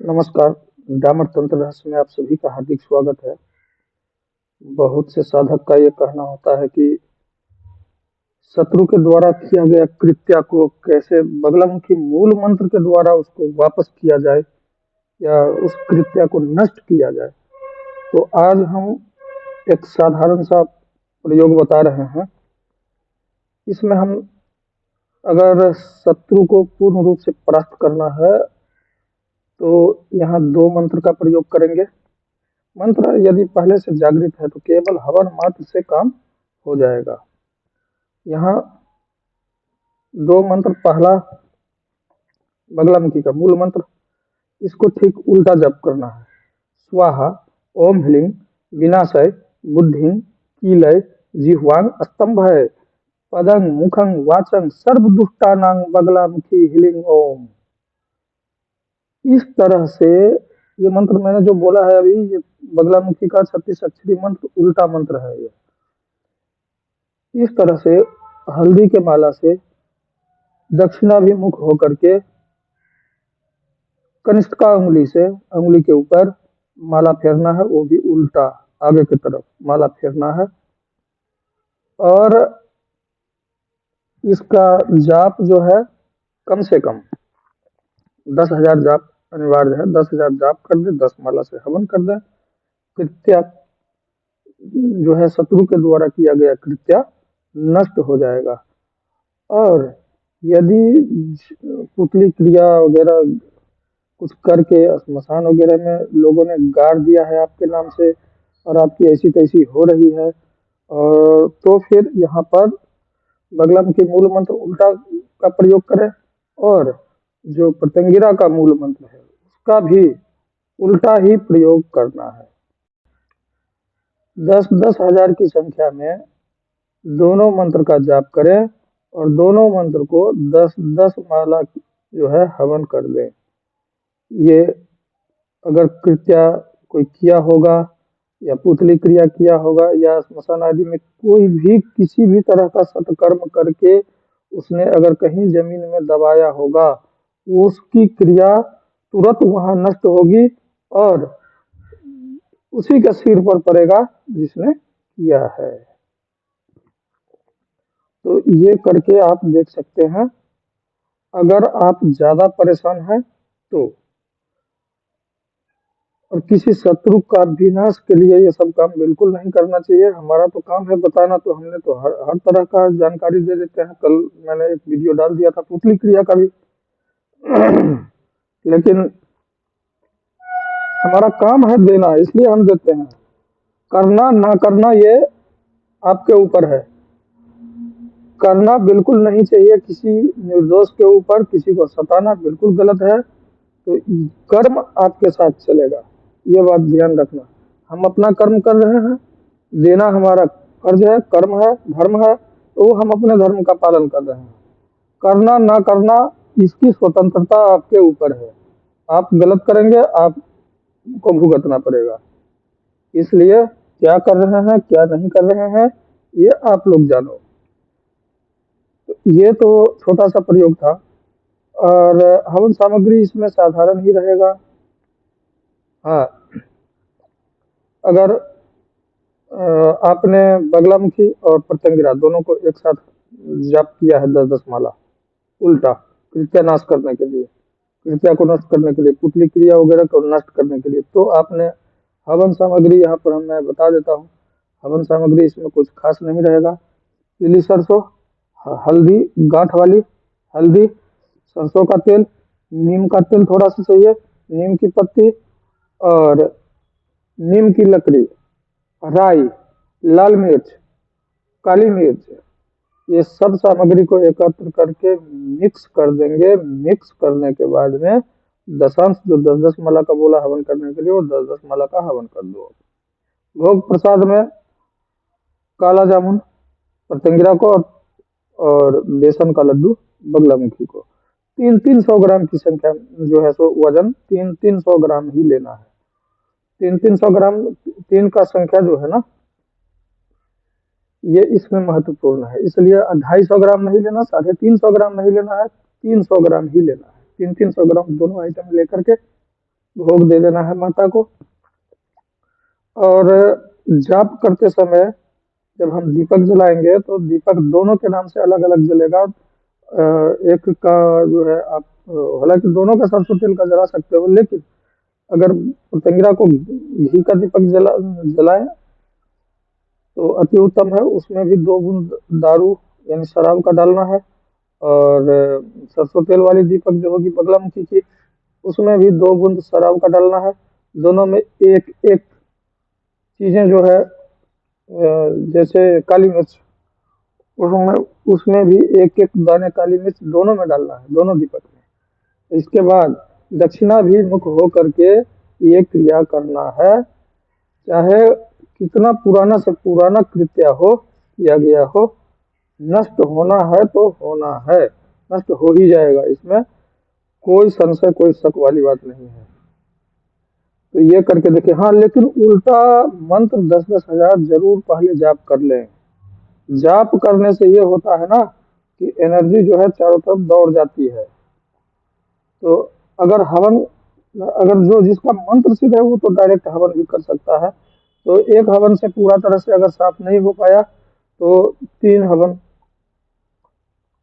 नमस्कार। डामर तंत्र रहस्य में आप सभी का हार्दिक स्वागत है। बहुत से साधक का ये कहना होता है कि शत्रु के द्वारा किया गया कृत्य को कैसे बगलामुखी मूल मंत्र के द्वारा उसको वापस किया जाए या उस कृत्य को नष्ट किया जाए। तो आज हम एक साधारण सा प्रयोग बता रहे हैं। इसमें हम अगर शत्रु को पूर्ण रूप से परास्त करना है तो यहाँ दो मंत्र का प्रयोग करेंगे। मंत्र यदि पहले से जागृत है तो केवल हवन मात्र से काम हो जाएगा। यहाँ दो मंत्र, पहला बगलामुखी का मूल मंत्र, इसको ठीक उल्टा जप करना है। स्वाहा ओम ह्लीं विनाशय बुद्धिं कीलय जिह्वांग स्तंभय पदं मुखं वाचं सर्व दुष्टानां बगलामुखी ह्लीं ओम। इस तरह से ये मंत्र मैंने जो बोला है अभी, ये बगलामुखी का 36 अक्षरी मंत्र उल्टा मंत्र है। ये इस तरह से हल्दी के माला से दक्षिणाभिमुख होकर के कनिष्ठा उंगली से उंगली के ऊपर माला फेरना है, वो भी उल्टा आगे की तरफ माला फेरना है। और इसका जाप जो है कम से कम 10,000 जाप अनिवार्य है। 10,000 जाप कर दे, 10 माला से हवन कर दे। कृत्य जो है शत्रु के द्वारा किया गया कृत्य नष्ट हो जाएगा। और यदि पुतली क्रिया वगैरह कुछ करके स्मशान वगैरह में लोगों ने गाड़ दिया है आपके नाम से और आपकी ऐसी तैसी हो रही है, और तो फिर यहाँ पर बगलामुखी मूल मंत्र उल्टा का प्रयोग करें और जो प्रत्यंगिरा का मूल मंत्र है उसका भी उल्टा ही प्रयोग करना है। 10-10 हजार की संख्या में दोनों मंत्र का जाप करें और दोनों मंत्र को 10-10 माला जो है हवन कर दें। ये अगर कृत्य कोई किया होगा या पुतली क्रिया किया होगा या स्मशान आदि में कोई भी किसी भी तरह का सत्कर्म करके उसने अगर कहीं जमीन में दबाया होगा, उसकी क्रिया तुरंत वहां नष्ट होगी और उसी के सिर पर पड़ेगा जिसने किया है। तो ये करके आप देख सकते हैं। अगर आप ज्यादा परेशान हैं तो, और किसी शत्रु का विनाश के लिए ये सब काम बिल्कुल नहीं करना चाहिए। हमारा तो काम है बताना, तो हमने तो हर तरह का जानकारी दे देते हैं। कल मैंने एक वीडियो डाल दिया था पुतली क्रिया का भी लेकिन हमारा काम है देना, इसलिए हम देते हैं। करना ना करना ये आपके ऊपर है। करना बिल्कुल नहीं चाहिए किसी निर्दोष के ऊपर, किसी को सताना बिल्कुल गलत है। तो कर्म आपके साथ चलेगा, ये बात ध्यान रखना। हम अपना कर्म कर रहे हैं, देना हमारा कर्ज है, कर्म है, धर्म है, तो हम अपने धर्म का पालन कर रहे हैं। करना ना करना इसकी स्वतंत्रता आपके ऊपर है। आप गलत करेंगे, आपको भुगतना पड़ेगा। इसलिए क्या कर रहे हैं क्या नहीं कर रहे हैं ये आप लोग जानो। तो ये तो छोटा सा प्रयोग था। और हवन सामग्री इसमें साधारण ही रहेगा। हाँ, अगर आपने बगलामुखी और प्रत्यंगिरा दोनों को एक साथ जाप किया है 10-10 माला उल्टा कृत्या नाश करने के लिए, कृत्या को नष्ट करने के लिए, पुतली क्रिया वगैरह को नष्ट करने के लिए, तो आपने हवन सामग्री यहाँ पर मैं बता देता हूँ। हवन सामग्री इसमें कुछ खास नहीं रहेगा। पीली सरसों, हल्दी गांठ वाली हल्दी, सरसों का तेल, नीम का तेल थोड़ा सा चाहिए, नीम की पत्ती और नीम की लकड़ी, राई, लाल मिर्च, काली मिर्च, ये सब सामग्री को एकत्र करके मिक्स कर देंगे। मिक्स करने के बाद में दशांश जो 10-10 माला का बोला हवन करने के लिए, वो 10-10 माला का हवन कर दो। भोग प्रसाद में काला जामुन प्रत्यंगिरा को और बेसन का लड्डू बगलामुखी को। 300-300 ग्राम की संख्या जो है, सो वजन 300-300 ग्राम ही लेना है। 300-300 ग्राम, तीन का संख्या जो है ना, ये इसमें महत्वपूर्ण है। इसलिए 250 ग्राम नहीं लेना, 350 ग्राम नहीं लेना है, 300 ग्राम ही लेना है। 300-300 ग्राम दोनों आइटम लेकर के भोग दे देना है माता को। और जाप करते समय जब हम दीपक जलाएंगे तो दीपक दोनों के नाम से अलग अलग जलेगा। एक का जो है आप हालांकि दोनों का सरसों तेल का जला सकते हो, लेकिन अगर उतंगिरा को घी का दीपक जलाएं तो अति उत्तम है। उसमें भी 2 बूंद दारू यानी शराब का डालना है। और सरसों तेल वाली दीपक जो होगी बगलामुखी की, उसमें भी 2 बूंद शराब का डालना है। दोनों में एक एक चीजें जो है जैसे काली मिर्च, उसमें उसमें भी एक एक दाने काली मिर्च दोनों में डालना है, दोनों दीपक में। इसके बाद दक्षिणाभिमुख हो करके ये क्रिया करना है। चाहे कितना पुराना से पुराना कृत्य हो, किया गया हो, नष्ट होना है तो होना है, नष्ट हो ही जाएगा। इसमें कोई संशय कोई शक वाली बात नहीं है। तो ये करके देखिए। हाँ, लेकिन उल्टा मंत्र 10-10 हजार जरूर पहले जाप कर लें। जाप करने से ये होता है ना कि एनर्जी जो है चारों तरफ दौड़ जाती है। तो अगर हवन, अगर जो जिसका मंत्र सिद्ध है वो तो डायरेक्ट हवन भी कर सकता है। तो एक हवन से पूरा तरह से अगर साफ नहीं हो पाया तो 3 हवन,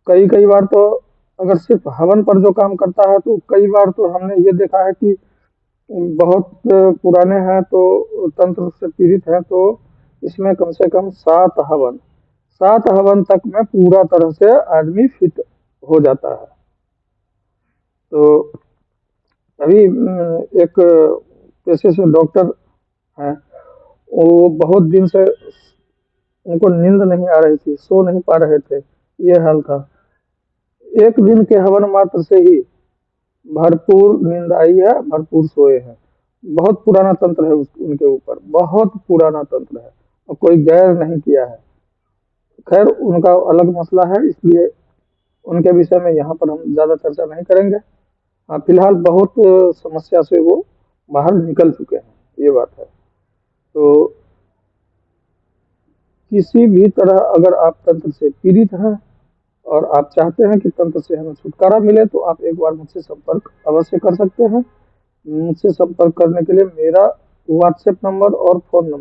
कई कई बार तो अगर सिर्फ हवन पर जो काम करता है तो कई बार तो हमने ये देखा है कि बहुत पुराने हैं तो तंत्र से पीड़ित हैं, तो इसमें कम से कम 7 हवन, 7 हवन तक में पूरा तरह से आदमी फिट हो जाता है। तो अभी एक पेशे से डॉक्टर हैं, वो बहुत दिन से उनको नींद नहीं आ रही थी, सो नहीं पा रहे थे, ये हाल था। एक दिन के हवन मात्र से ही भरपूर नींद आई है, भरपूर सोए हैं। बहुत पुराना तंत्र है उनके ऊपर, बहुत पुराना तंत्र है और कोई गैर नहीं किया है। खैर उनका अलग मसला है, इसलिए उनके विषय में यहाँ पर हम ज़्यादा चर्चा नहीं करेंगे। हाँ, फिलहाल बहुत समस्या से वो बाहर निकल चुके हैं, ये बात है। तो किसी भी तरह अगर आप तंत्र से पीड़ित हैं और आप चाहते हैं कि तंत्र से हमें छुटकारा मिले तो आप एक बार मुझसे संपर्क अवश्य कर सकते हैं। मुझसे संपर्क करने के लिए मेरा व्हाट्सएप नंबर और फ़ोन नंबर